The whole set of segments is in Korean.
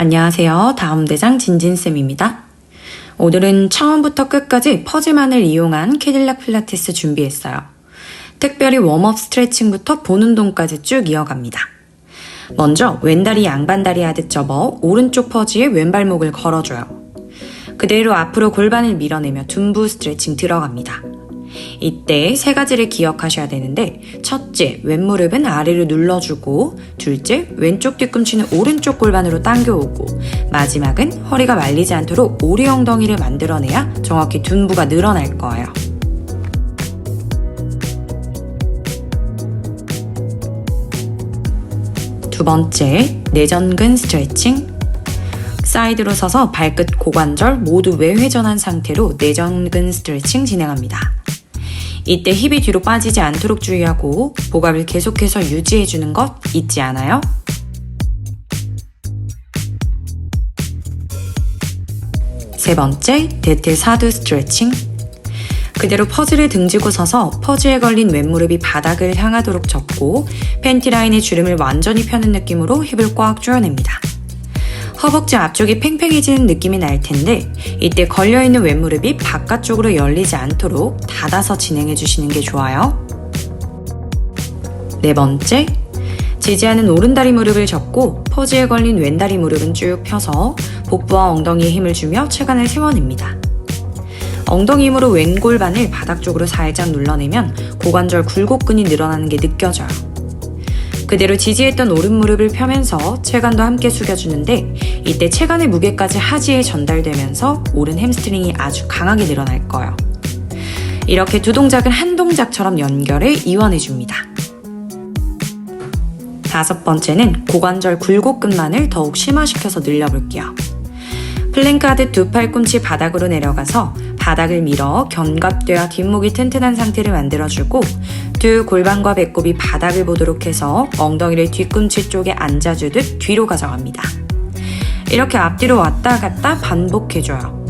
안녕하세요. 다음대장 진진쌤입니다. 오늘은 처음부터 끝까지 퍼즐만을 이용한 캐딜락 필라테스 준비했어요. 특별히 웜업 스트레칭부터 본 운동까지 쭉 이어갑니다. 먼저 왼다리 양반다리 하듯 접어 오른쪽 퍼지에 왼발목을 걸어줘요. 그대로 앞으로 골반을 밀어내며 둔부 스트레칭 들어갑니다. 이때 세 가지를 기억하셔야 되는데, 첫째, 왼무릎은 아래로 눌러주고, 둘째, 왼쪽 뒤꿈치는 오른쪽 골반으로 당겨오고, 마지막은 허리가 말리지 않도록 오리 엉덩이를 만들어내야 정확히 둔부가 늘어날 거예요. 두 번째, 내전근 스트레칭. 사이드로 서서 발끝 고관절 모두 외회전한 상태로 내전근 스트레칭 진행합니다. 이때 힙이 뒤로 빠지지 않도록 주의하고 복압을 계속해서 유지해주는 것 잊지 않아요? 세 번째, 대퇴사두 스트레칭. 그대로 퍼즐을 등지고 서서 퍼즐에 걸린 왼무릎이 바닥을 향하도록 접고 팬티 라인의 주름을 완전히 펴는 느낌으로 힙을 꽉 조여냅니다. 허벅지 앞쪽이 팽팽해지는 느낌이 날 텐데, 이때 걸려있는 왼무릎이 바깥쪽으로 열리지 않도록 닫아서 진행해 주시는 게 좋아요. 네 번째, 지지하는 오른다리 무릎을 접고 퍼즈에 걸린 왼다리 무릎은 쭉 펴서 복부와 엉덩이에 힘을 주며 체간을 세워냅니다. 엉덩이 힘으로 왼 골반을 바닥 쪽으로 살짝 눌러내면 고관절 굴곡근이 늘어나는 게 느껴져요. 그대로 지지했던 오른 무릎을 펴면서 체간도 함께 숙여주는데, 이때 체간의 무게까지 하지에 전달되면서 오른 햄스트링이 아주 강하게 늘어날 거예요. 이렇게 두 동작을 한 동작처럼 연결해 이완해줍니다. 다섯 번째는 고관절 굴곡근만을 더욱 심화시켜서 늘려볼게요. 플랭크 하듯 두 팔꿈치 바닥으로 내려가서 바닥을 밀어 견갑대와 뒷목이 튼튼한 상태를 만들어주고, 두 골반과 배꼽이 바닥을 보도록 해서 엉덩이를 뒤꿈치 쪽에 앉아주듯 뒤로 가져갑니다. 이렇게 앞뒤로 왔다 갔다 반복해줘요.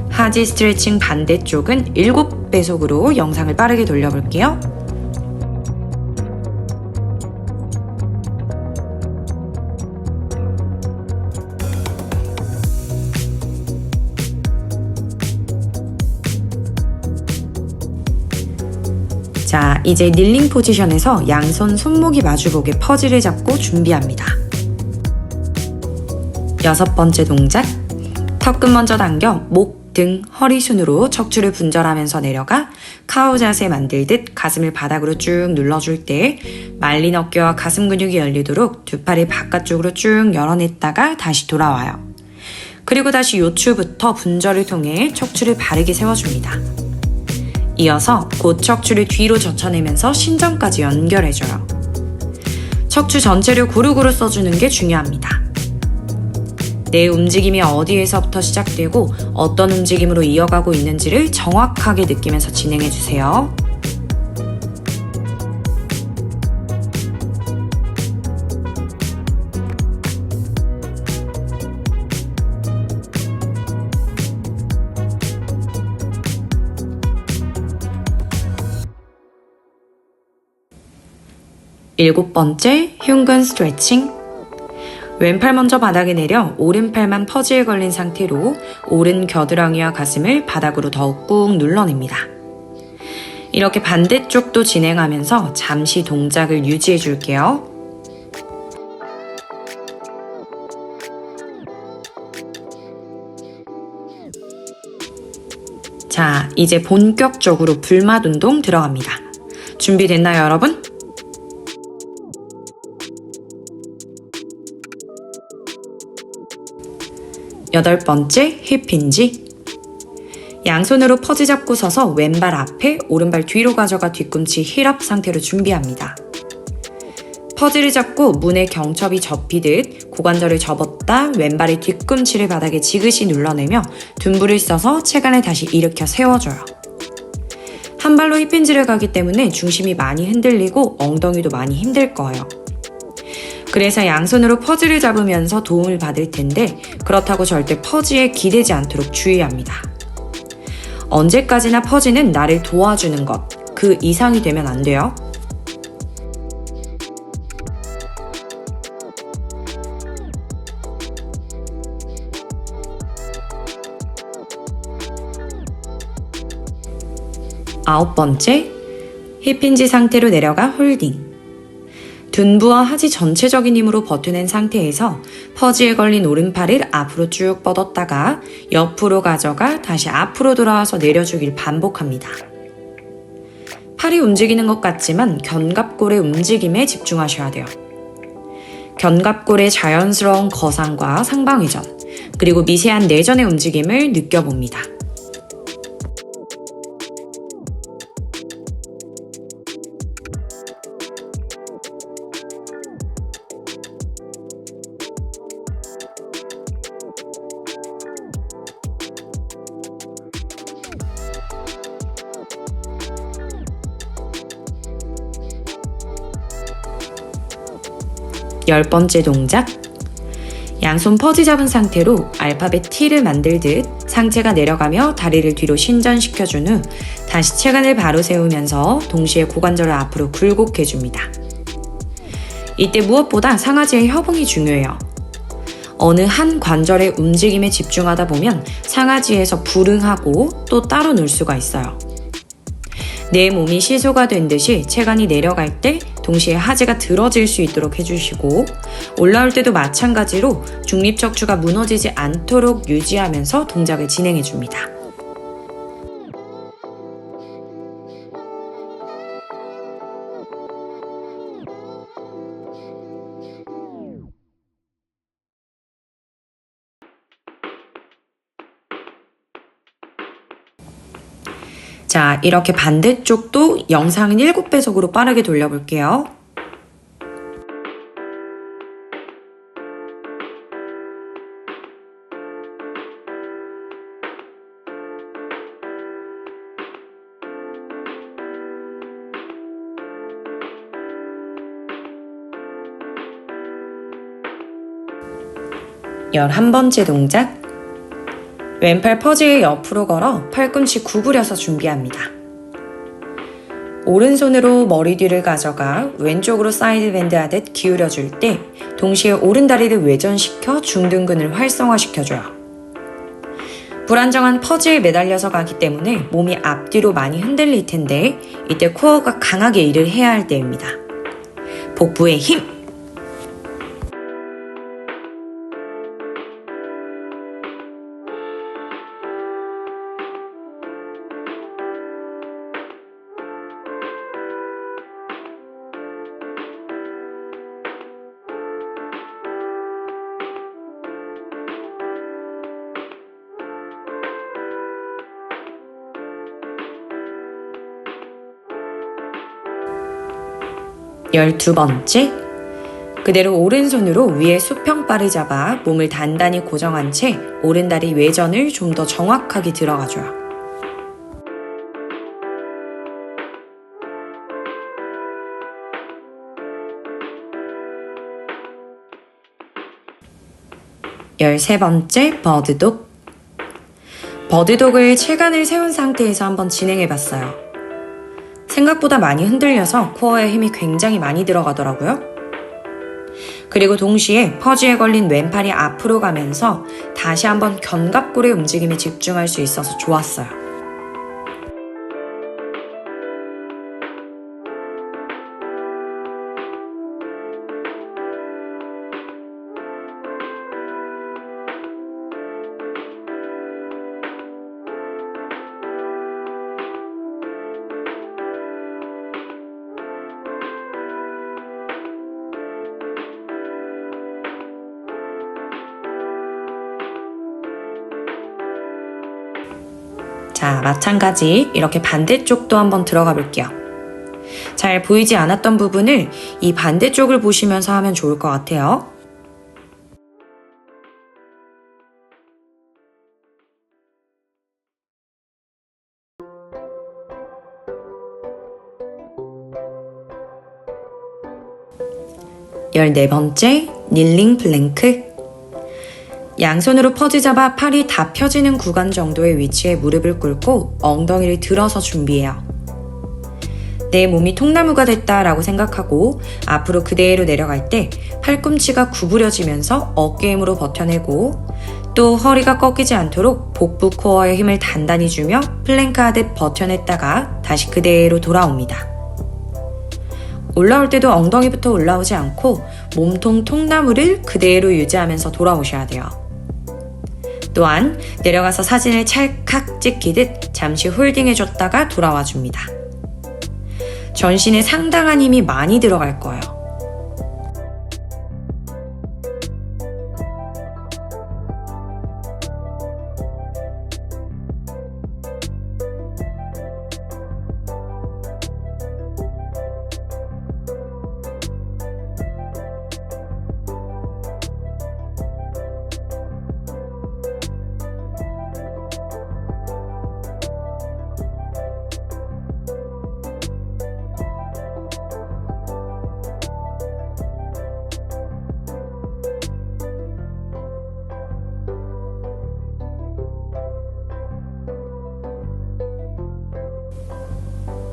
하지 스트레칭 반대쪽은 7배속으로 영상을 빠르게 돌려볼게요. 자, 이제 닐링 포지션에서 양손 손목이 마주보게 퍼즐을 잡고 준비합니다. 여섯 번째 동작, 턱끝 먼저 당겨 목, 등, 허리 순으로 척추를 분절하면서 내려가 카우 자세 만들듯 가슴을 바닥으로 쭉 눌러줄 때 말린 어깨와 가슴 근육이 열리도록 두 팔을 바깥쪽으로 쭉 열어냈다가 다시 돌아와요. 그리고 다시 요추부터 분절을 통해 척추를 바르게 세워줍니다. 이어서 곧 척추를 뒤로 젖혀내면서 신전까지 연결해줘요. 척추 전체를 고루고루 써주는 게 중요합니다. 내 움직임이 어디에서부터 시작되고 어떤 움직임으로 이어가고 있는지를 정확하게 느끼면서 진행해주세요. 일곱 번째, 흉근 스트레칭. 왼팔 먼저 바닥에 내려 오른팔만 퍼즈에 걸린 상태로 오른 겨드랑이와 가슴을 바닥으로 더욱 꾹 눌러냅니다. 이렇게 반대쪽도 진행하면서 잠시 동작을 유지해 줄게요. 자, 이제 본격적으로 불맛 운동 들어갑니다. 준비됐나요, 여러분? 여덟 번째, 힙힌지. 양손으로 퍼즈 잡고 서서 왼발 앞에 오른발 뒤로 가져가 뒤꿈치 힐업 상태로 준비합니다. 퍼즈를 잡고 문의 경첩이 접히듯 고관절을 접었다 왼발의 뒤꿈치를 바닥에 지그시 눌러내며 둔부를 써서 체간을 다시 일으켜 세워줘요. 한 발로 힙힌지를 가기 때문에 중심이 많이 흔들리고 엉덩이도 많이 힘들 거예요. 그래서 양손으로 퍼즐을 잡으면서 도움을 받을 텐데, 그렇다고 절대 퍼즈에 기대지 않도록 주의합니다. 언제까지나 퍼즈는 나를 도와주는 것, 그 이상이 되면 안 돼요. 9번째, 힙힌지 상태로 내려가 홀딩. 둔부와 하지 전체적인 힘으로 버텨낸 상태에서 퍼지에 걸린 오른팔을 앞으로 쭉 뻗었다가 옆으로 가져가 다시 앞으로 돌아와서 내려주길 반복합니다. 팔이 움직이는 것 같지만 견갑골의 움직임에 집중하셔야 돼요. 견갑골의 자연스러운 거상과 상방회전, 그리고 미세한 내전의 움직임을 느껴봅니다. 열 번째 동작, 양손 퍼지 잡은 상태로 알파벳 T를 만들듯 상체가 내려가며 다리를 뒤로 신전시켜준 후 다시 체간을 바로 세우면서 동시에 고관절을 앞으로 굴곡해줍니다. 이때 무엇보다 상하지의 협응이 중요해요. 어느 한 관절의 움직임에 집중하다 보면 상하지에서 불응하고 또 따로 놀 수가 있어요. 내 몸이 시소가 된 듯이 체간이 내려갈 때 동시에 하지가 들어질 수 있도록 해주시고, 올라올 때도 마찬가지로 중립척추가 무너지지 않도록 유지하면서 동작을 진행해줍니다. 자, 이렇게 반대쪽도 영상은 7배속으로 빠르게 돌려볼게요. 열한 번째 동작, 왼팔 퍼지의 옆으로 걸어 팔꿈치 구부려서 준비합니다. 오른손으로 머리 뒤를 가져가 왼쪽으로 사이드 밴드 하듯 기울여줄 때 동시에 오른 다리를 외전시켜 중둔근을 활성화시켜줘요. 불안정한 퍼지에 매달려서 가기 때문에 몸이 앞뒤로 많이 흔들릴 텐데 이때 코어가 강하게 일을 해야 할 때입니다. 복부에 힘! 열두 번째, 그대로 오른손으로 위에 수평바를 잡아 몸을 단단히 고정한 채 오른다리 외전을 좀 더 정확하게 들어가줘요. 열세 번째, 버드독. 버드독을 체간을 세운 상태에서 한번 진행해봤어요. 생각보다 많이 흔들려서 코어에 힘이 굉장히 많이 들어가더라고요. 그리고 동시에 퍼지에 걸린 왼팔이 앞으로 가면서 다시 한번 견갑골의 움직임에 집중할 수 있어서 좋았어요. 자, 마찬가지 이렇게 반대쪽도 한번 들어가 볼게요. 잘 보이지 않았던 부분을 이 반대쪽을 보시면서 하면 좋을 것 같아요. 열네 번째, 닐링 플랭크. 양손으로 퍼지 잡아 팔이 다 펴지는 구간 정도의 위치에 무릎을 꿇고 엉덩이를 들어서 준비해요. 내 몸이 통나무가 됐다라고 생각하고 앞으로 그대로 내려갈 때 팔꿈치가 구부려지면서 어깨 힘으로 버텨내고 또 허리가 꺾이지 않도록 복부 코어에 힘을 단단히 주며 플랭크 하듯 버텨냈다가 다시 그대로 돌아옵니다. 올라올 때도 엉덩이부터 올라오지 않고 몸통 통나무를 그대로 유지하면서 돌아오셔야 돼요. 또한 내려가서 사진을 찰칵 찍히듯 잠시 홀딩해줬다가 돌아와 줍니다. 전신에 상당한 힘이 많이 들어갈 거예요.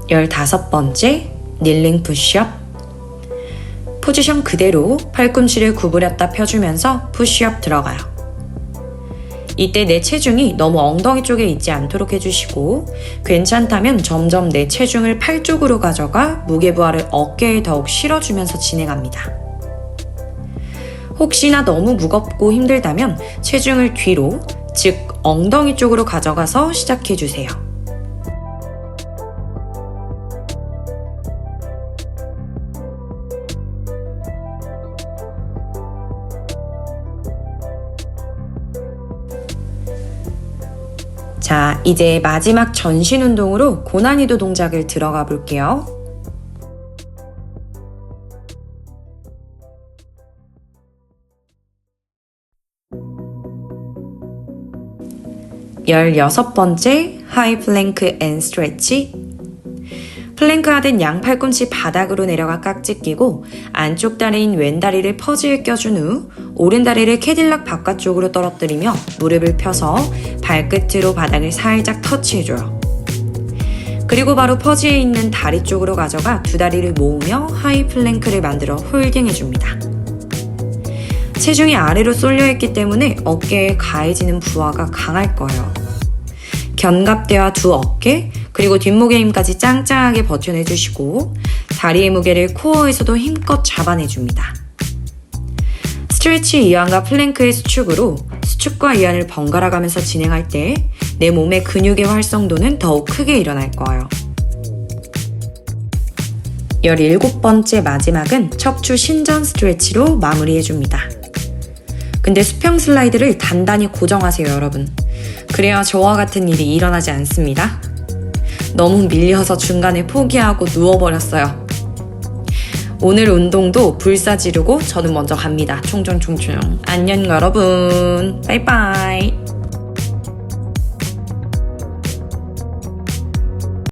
열다섯 번째 닐링 푸시업. 포지션 그대로 팔꿈치를 구부렸다 펴주면서 푸시업 들어가요. 이때 내 체중이 너무 엉덩이 쪽에 있지 않도록 해주시고 괜찮다면 점점 내 체중을 팔 쪽으로 가져가 무게부하를 어깨에 더욱 실어주면서 진행합니다. 혹시나 너무 무겁고 힘들다면 체중을 뒤로, 즉 엉덩이 쪽으로 가져가서 시작해주세요. 자, 이제 마지막 전신 운동으로 고난이도 동작을 들어가 볼게요. 열여섯 번째 하이 플랭크 앤 스트레치. 플랭크 하듯 양 팔꿈치 바닥으로 내려가 깍지 끼고 안쪽 다리인 왼 다리를 퍼지에 껴준 후 오른 다리를 캐딜락 바깥쪽으로 떨어뜨리며 무릎을 펴서 발끝으로 바닥을 살짝 터치해줘요. 그리고 바로 퍼지에 있는 다리 쪽으로 가져가 두 다리를 모으며 하이 플랭크를 만들어 홀딩해줍니다. 체중이 아래로 쏠려있기 때문에 어깨에 가해지는 부하가 강할 거예요. 견갑대와 두 어깨, 그리고 뒷목의 힘까지 짱짱하게 버텨내주시고 다리의 무게를 코어에서도 힘껏 잡아내줍니다. 스트레치 이완과 플랭크의 수축으로 수축과 이완을 번갈아 가면서 진행할 때 내 몸의 근육의 활성도는 더욱 크게 일어날 거예요. 17번째 마지막은 척추 신전 스트레치로 마무리해줍니다. 근데 수평 슬라이드를 단단히 고정하세요, 여러분. 그래야 저와 같은 일이 일어나지 않습니다. 너무 밀려서 중간에 포기하고 누워버렸어요. 오늘 운동도 불사 지르고 저는 먼저 갑니다. 총총총총. 안녕 여러분. 빠이빠이.